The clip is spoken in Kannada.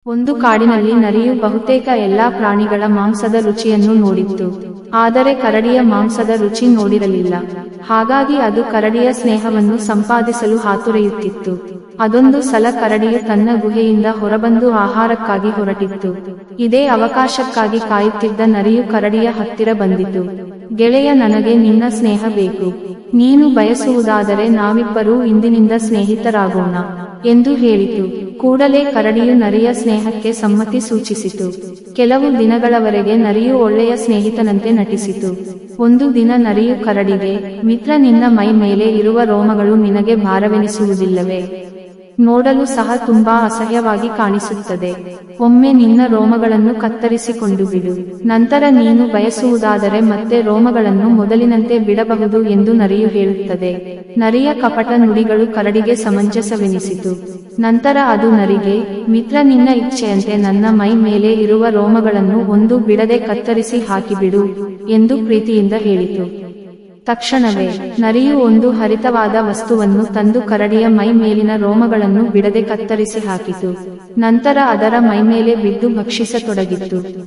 ಒಂದು ಕಾಡಿನಲ್ಲಿ ನರಿಯು ಬಹುತೇಕ ಎಲ್ಲಾ ಪ್ರಾಣಿಗಳ ಮಾಂಸದ ರುಚಿಯನ್ನು ನೋಡಿತ್ತು. ಆದರೆ ಕರಡಿಯ ಮಾಂಸದ ರುಚಿ ನೋಡಿರಲಿಲ್ಲ. ಹಾಗಾಗಿ ಅದು ಕರಡಿಯ ಸ್ನೇಹವನ್ನು ಸಂಪಾದಿಸಲು ಹಾತೊರೆಯುತ್ತಿತ್ತು. ಅದೊಂದು ಸಲ ಕರಡಿಯು ತನ್ನ ಗುಹೆಯಿಂದ ಹೊರಬಂದು ಆಹಾರಕ್ಕಾಗಿ ಹೊರಟಿತ್ತು. ಇದೇ ಅವಕಾಶಕ್ಕಾಗಿ ಕಾಯುತ್ತಿದ್ದ ನರಿಯು ಕರಡಿಯ ಹತ್ತಿರ ಬಂದಿತು. ಗೆಳೆಯ, ನನಗೆ ನಿನ್ನ ಸ್ನೇಹ ಬೇಕು. ನೀನು ಬಯಸುವುದಾದರೆ ನಾವಿಬ್ಬರೂ ಇಂದಿನಿಂದ ಸ್ನೇಹಿತರಾಗೋಣ ಎಂದು ಹೇಳಿತು. ಕೂಡಲೇ ಕರಡಿಯು ನರಿಯ ಸ್ನೇಹಕ್ಕೆ ಸಮ್ಮತಿ ಸೂಚಿಸಿತು. ಕೆಲವು ದಿನಗಳವರೆಗೆ ನರಿಯು ಒಳ್ಳೆಯ ಸ್ನೇಹಿತನಂತೆ ನಟಿಸಿತು. ಒಂದು ದಿನ ನರಿಯು ಕರಡಿಗೆ, ಮಿತ್ರ, ನಿನ್ನ ಮೈ ಮೇಲೆ ಇರುವ ರೋಮಗಳು ನಿನಗೆ ಭಾರವೆನಿಸುವುದಿಲ್ಲವೇ? ನೋಡಲು ಸಹ ತುಂಬಾ ಅಸಹ್ಯವಾಗಿ ಕಾಣಿಸುತ್ತದೆ. ಒಮ್ಮೆ ನಿನ್ನ ರೋಮಗಳನ್ನು ಕತ್ತರಿಸಿಕೊಂಡು ಬಿಡು. ನಂತರ ನೀನು ಬಯಸುವುದಾದರೆ ಮತ್ತೆ ರೋಮಗಳನ್ನು ಮೊದಲಿನಂತೆ ಬಿಡಬಹುದು ಎಂದು ನರಿಯು ಹೇಳುತ್ತದೆ. ನರಿಯ ಕಪಟ ನುಡಿಗಳು ಕರಡಿಗೆ ಸಮಂಜಸವೆನಿಸಿತು. ನಂತರ ಅದು ನರಿಗೆ, ಮಿತ್ರ, ನಿನ್ನ ಇಚ್ಛೆಯಂತೆ ನನ್ನ ಮೈ ಮೇಲೆ ಇರುವ ರೋಮಗಳನ್ನು ಒಂದು ಬಿಡದೆ ಕತ್ತರಿಸಿ ಹಾಕಿಬಿಡು ಎಂದು ಪ್ರೀತಿಯಿಂದ ಹೇಳಿತು. ತಕ್ಷಣವೇ ನರಿಯು ಒಂದು ಹರಿತವಾದ ವಸ್ತುವನ್ನು ತಂದು ಕರಡಿಯ ಮೈ ಮೇಲಿನ ರೋಮಗಳನ್ನು ಬಿಡದೆ ಕತ್ತರಿಸಿ ಹಾಕಿತು. ನಂತರ ಅದರ ಮೈಮೇಲೆ ಬಿದ್ದು ಭಕ್ಷಿಸತೊಡಗಿತ್ತು.